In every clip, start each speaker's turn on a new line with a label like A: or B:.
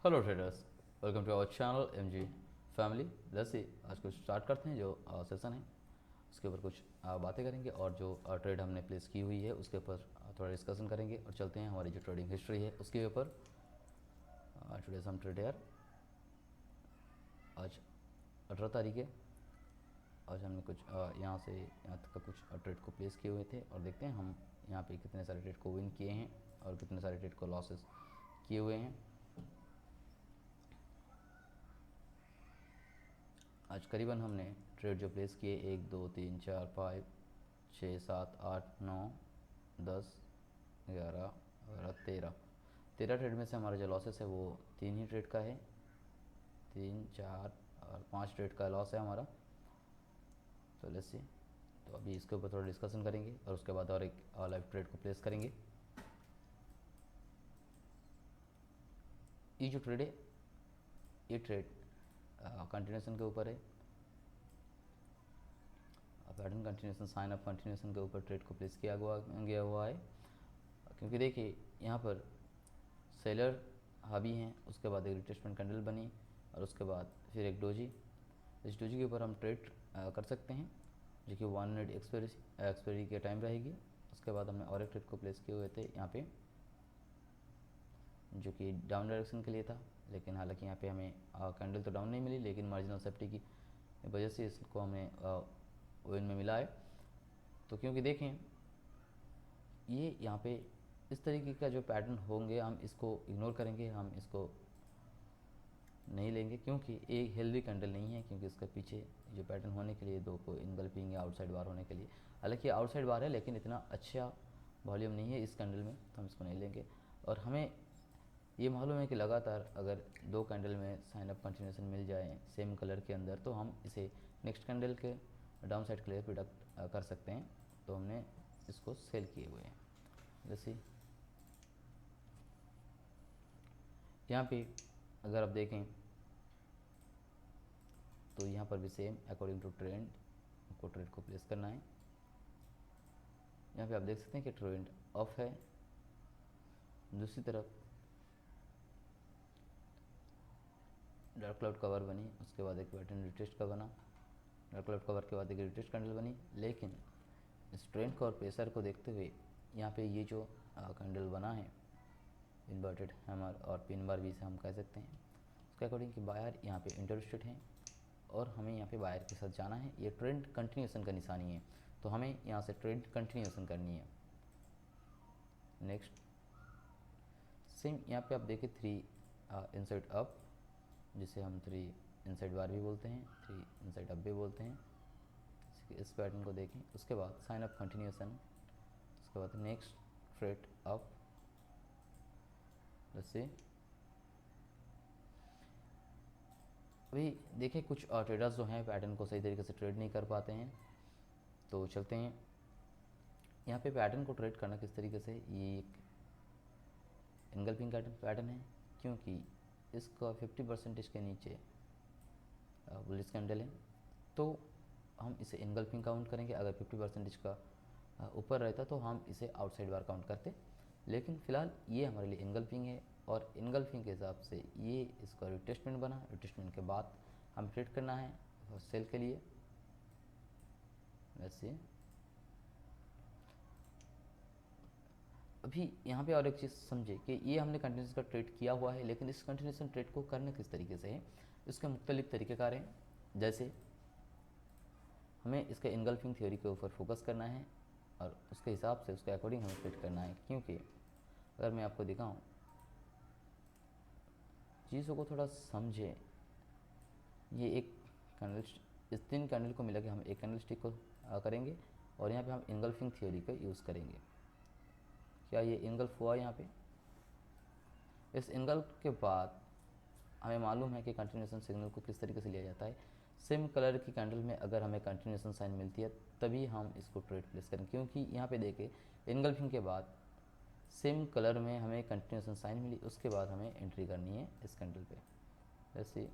A: Hello traders, welcome to our channel M G family. जैसे आज कुछ स्टार्ट करते हैं जो सेशन है उसके ऊपर कुछ बातें करेंगे और जो ट्रेड हमने प्लेस की हुई है उसके ऊपर थोड़ा डिस्कशन करेंगे और चलते हैं हमारी जो ट्रेडिंग हिस्ट्री है उसके ऊपर। टुडे हम ट्रेड यार आज 18 तारीख है। आज हमने कुछ यहाँ से यहाँ तक का कुछ ट्रेड को प्लेस किए हुए थे और देखते हैं हम यहाँ पे कितने सारे ट्रेड को विन किए हैं और कितने सारे ट्रेड को लॉसेस किए हुए हैं। आज करीबन हमने ट्रेड जो प्लेस किए 1 2 3 4 5 6 7 8 9 10 11 12 13 13 ट्रेड में से हमारा जो लॉसेस है वो 3 ही ट्रेड का है। 3 4 और 5 ट्रेड का लॉस है हमारा। तो लेट्स सी, तो अभी इसके ऊपर थोड़ा डिस्कशन करेंगे और उसके बाद और एक लाइव ट्रेड को प्लेस करेंगे। ये जो ट्रेड है ये ट्रेड कंटिन्यूशन के ऊपर है। Pattern continuation, sign up continuation के ऊपर ट्रेड को प्लेस किया गया हुआ है। क्योंकि देखिए यहाँ पर सेलर हावी हैं, उसके बाद एक रिट्रेसमेंट कैंडल बनी और उसके बाद फिर एक डोजी। इस डोजी के ऊपर हम ट्रेड कर सकते हैं जो कि 1 मिनट एक्सपायरी के टाइम रहेगी। उसके बाद हमने और एक ट्रेड को प्लेस किए हुए थे यहाँ पे जो कि डाउन डायरेक्शन के लिए था, लेकिन हालांकि यहाँ पे हमें कैंडल तो डाउन नहीं मिली, लेकिन मार्जिनल सेफ्टी की वजह से इसको हमें ओवन में मिला है। तो क्योंकि देखें ये यहाँ पे इस तरीके का जो पैटर्न होंगे हम इसको इग्नोर करेंगे, हम इसको नहीं लेंगे क्योंकि एक हेल्दी कैंडल नहीं है। क्योंकि इसके पीछे जो पैटर्न होने के लिए दो को इनगल्पिंग या आउटसाइड बार होने के लिए, हालांकि आउटसाइड बार है लेकिन इतना अच्छा वॉल्यूम नहीं है इस कैंडल में, तो हम इसको नहीं लेंगे। और हमें ये मालूम है कि लगातार अगर दो कैंडल में साइन अप कंटिन्यूशन मिल जाए सेम कलर के अंदर तो हम इसे नेक्स्ट कैंडल के डाउन साइड के लिए प्रिडिक्ट कर सकते हैं। तो हमने इसको सेल किए हुए हैं। जैसे यहाँ पे अगर आप देखें तो यहाँ पर भी सेम अकॉर्डिंग टू ट्रेंड आपको ट्रेड को प्लेस करना है। यहाँ पे आप देख सकते हैं कि ट्रेंड ऑफ है। दूसरी तरफ डार्क क्लाउड कवर बनी, उसके बाद एक पैटर्न रिटेस्ट का बना, डार्क क्लाउड कवर के बाद एक रिटेस्ट कैंडल बनी। लेकिन इस ट्रेंड को और प्रेशर को देखते हुए यहाँ पे ये जो कैंडल बना है इन्वर्टेड हैमर और पिन बार भी इसे हम कह सकते हैं, उसके अकॉर्डिंग कि बायर यहाँ पे इंटरेस्टेड हैं और हमें यहाँ पे बायर के साथ जाना है। ये ट्रेंड कंटिन्यूशन का निशानी है, तो हमें यहाँ से ट्रेंड कंटिन्यूशन करनी है। नेक्स्ट सेम यहाँ पे आप देखिए 3 इनसाइड अप, जिसे हम 3 इनसाइड बार भी बोलते हैं, 3 इनसाइड अप भी बोलते हैं। इस पैटर्न को देखें, उसके बाद साइन अप कंटिन्यूशन, उसके बाद नेक्स्ट ट्रेड अप। जैसे अभी देखिए कुछ ट्रेडर्स जो हैं पैटर्न को सही तरीके से ट्रेड नहीं कर पाते हैं। तो चलते हैं यहाँ पे पैटर्न को ट्रेड करना किस तरीके से। ये एक एंगल्फिंग पैटर्न है क्योंकि इसका 50% के नीचे बुलिश कैंडल है, तो हम इसे एंगल्फिंग काउंट करेंगे। अगर 50% का ऊपर रहता तो हम इसे आउटसाइड बार काउंट करते, लेकिन फ़िलहाल ये हमारे लिए एंगल्फिंग है और एंगल्फिंग के हिसाब से ये इसका रिटेस्टमेंट बना। रिटेस्टमेंट के बाद हम ट्रेड करना है सेल के लिए। वैसे अभी यहाँ पे और एक चीज़ समझे कि ये हमने कंटिन्यूस का ट्रेड किया हुआ है, लेकिन इस कंटिन्यूसन ट्रेड को करना किस तरीके से है, इसके मुख्तलिफ तरीक़ेकार हैं। जैसे हमें इसके इनगल्फिंग थ्योरी के ऊपर फोकस करना है और उसके हिसाब से उसके अकॉर्डिंग हमें ट्रेड करना है। क्योंकि अगर मैं आपको दिखाऊं चीज़ों को थोड़ा समझे, ये एक कैंडल, इस 3 कैंडल को मिला के हम एक कैंडल स्टिक को करेंगे और यहाँ पे हम इनगल्फिंग थ्योरी का यूज़ करेंगे। क्या ये इनगल्फ हुआ यहाँ पे? इस इनगल्फ के बाद हमें मालूम है कि कंटिन्यूशन सिग्नल को किस तरीके से लिया जाता है। सेम कलर की कैंडल में अगर हमें कंटिन्यूशन साइन मिलती है तभी हम इसको ट्रेड प्लेस करें, क्योंकि यहाँ पे देखिए इनगल्फिंग के बाद सेम कलर में हमें कंटिन्यूशन साइन मिली, उसके बाद हमें एंट्री करनी है इस कैंडल पे। जैसे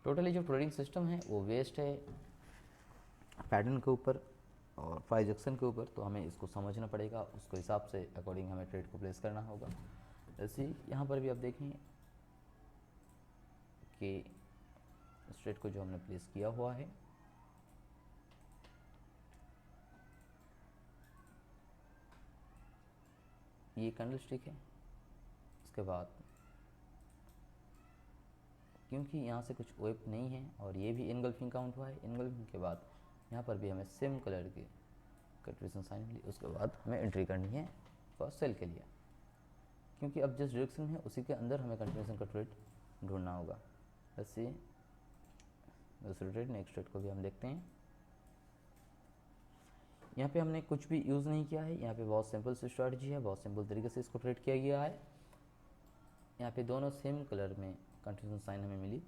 A: टोटली जो ट्रेडिंग सिस्टम है वो वेस्ट है पैटर्न के ऊपर और प्राइस एक्शन के ऊपर, तो हमें इसको समझना पड़ेगा, उसके हिसाब से अकॉर्डिंग हमें ट्रेड को प्लेस करना होगा। जैसे यहाँ पर भी आप देखें कि स्ट्रेट को जो हमने प्लेस किया हुआ है, ये कैंडल स्टिक है। उसके बाद क्योंकि यहाँ से कुछ वेब नहीं है और ये भी इनगल्फिंग काउंट हुआ है, इनगल्फिंग के बाद यहाँ पर भी हमें सेम कलर के कंटिन्यूएशन साइन मिली। उसके बाद हमें एंट्री करनी है फॉर सेल के लिए, क्योंकि अब जिस डायरेक्शन में है उसी के अंदर हमें कंटिन्यूएशन का ट्रेड ढूंढना होगा। ऐसे दूसरे ट्रेड, नेक्स्ट ट्रेड को भी हम देखते हैं। यहाँ पे हमने कुछ भी यूज़ नहीं किया है, यहाँ पे बहुत सिंपल सी स्ट्रैटेजी है, बहुत सिंपल तरीके से इसको ट्रेड किया गया है। यहाँ पे दोनों सेम कलर में कंटिन्यूएशन साइन हमें मिली,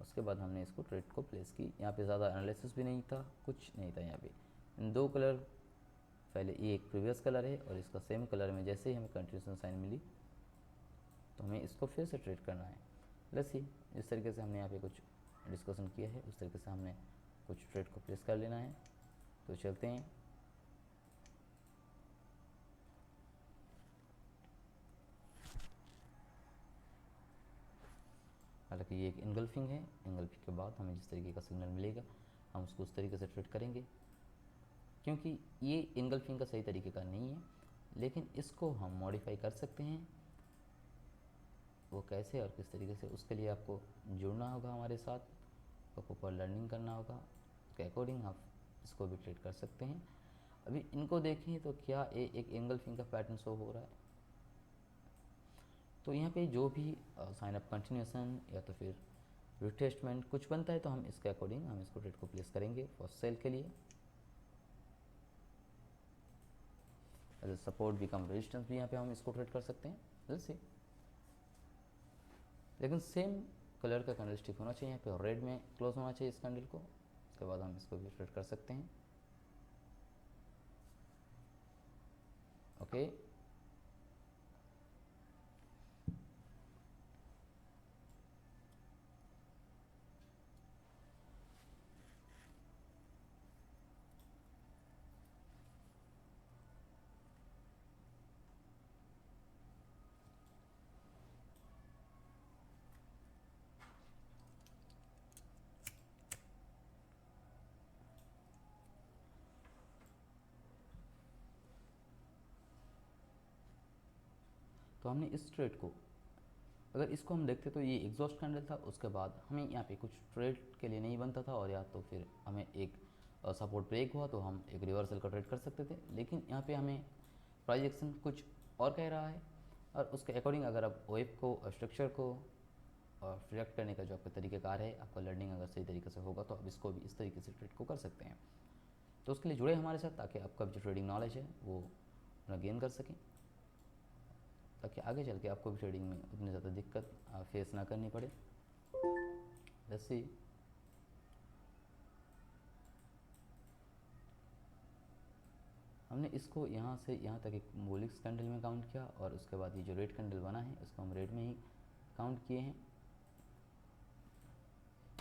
A: उसके बाद हमने इसको ट्रेड को प्लेस की। यहाँ पे ज़्यादा एनालिसिस भी नहीं था, कुछ नहीं था। यहाँ पे इन दो कलर, पहले ये एक प्रीवियस कलर है और इसका सेम कलर में जैसे ही हमें कंटिन्यूएशन साइन मिली तो हमें इसको फिर से ट्रेड करना है। लेट्स सी, इस तरीके से हमने यहाँ पे कुछ डिस्कशन किया है, उस तरीके से हमने कुछ ट्रेड को प्लेस कर लेना है। तो चलते हैं। हालांकि ये एक इनगल्फिंग है, इनगल्फिंग के बाद हमें जिस तरीके का सिग्नल मिलेगा हम उसको उस तरीके से ट्रेड करेंगे, क्योंकि ये इनगल्फिंग का सही तरीके का नहीं है, लेकिन इसको हम मॉडिफाई कर सकते हैं। वो कैसे और किस तरीके से, उसके लिए आपको जुड़ना होगा हमारे साथ, आपको प्रॉपर लर्निंग करना होगा, उसके अकॉर्डिंग आप इसको भी ट्रेड कर सकते हैं। अभी इनको देखें तो क्या एक इनगल्फिंग का पैटर्न शो हो रहा है। तो यहाँ पे जो भी साइन अप कंटिन्यूएशन या तो फिर रिटेस्टमेंट कुछ बनता है तो हम इसके अकॉर्डिंग हम इसको ट्रेड को प्लेस करेंगे फॉर सेल के लिए। एज सपोर्ट बिकम रेजिस्टेंस भी यहाँ पे हम इसको ट्रेड कर सकते हैं। जैसे लेकिन सेम कलर का कैंडल स्टिक होना चाहिए, यहाँ पे रेड में क्लोज होना चाहिए इस कैंडल को। उसके बाद हम इसको भी ट्रेड कर सकते हैं। ओके, तो हमने इस ट्रेड को, अगर इसको हम देखते तो ये एग्जॉस्ट कैंडल था, उसके बाद हमें यहाँ पे कुछ ट्रेड के लिए नहीं बनता था और या तो फिर हमें एक सपोर्ट ब्रेक हुआ तो हम एक रिवर्सल का ट्रेड कर सकते थे। लेकिन यहाँ पे हमें प्राइस एक्शन कुछ और कह रहा है और उसके अकॉर्डिंग अगर आप वेब को, स्ट्रक्चर को और रिएक्ट करने का जो आपका तरीक़ाकार है, आपका लर्निंग अगर सही तरीके से होगा तो आप इसको भी इस तरीके से ट्रेड को कर सकते हैं। तो उसके लिए जुड़े हमारे साथ, ताकि आपका जो ट्रेडिंग नॉलेज है वो अपना गेन कर सकें, ताकि आगे चल के आपको भी ट्रेडिंग में उतनी ज़्यादा दिक्कत फेस ना करनी पड़े। जैसे हमने इसको यहाँ से यहाँ तक एक बुलिश कैंडल में काउंट किया और उसके बाद ये जो रेड कैंडल बना है इसको हम रेड में ही काउंट किए हैं,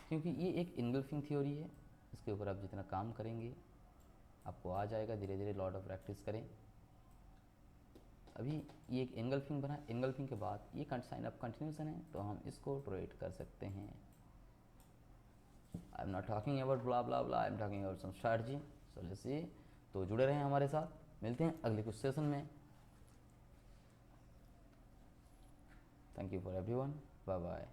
A: क्योंकि ये एक इनगल्फिंग थ्योरी है। इसके ऊपर आप जितना काम करेंगे आपको आ जाएगा, धीरे धीरे लॉट ऑफ प्रैक्टिस करें। अभी ये एक इनगल्फिंग बना, इनगल्फिंग के बाद ये साइन अप कंटिन्यूएशन है तो हम इसको ट्रेड कर सकते हैं। I am not talking about blah blah blah, I am talking about some strategy. So let's see, तो जुड़े रहें हमारे साथ, मिलते हैं अगले कुछ सेशन में। Thank you for everyone, bye bye.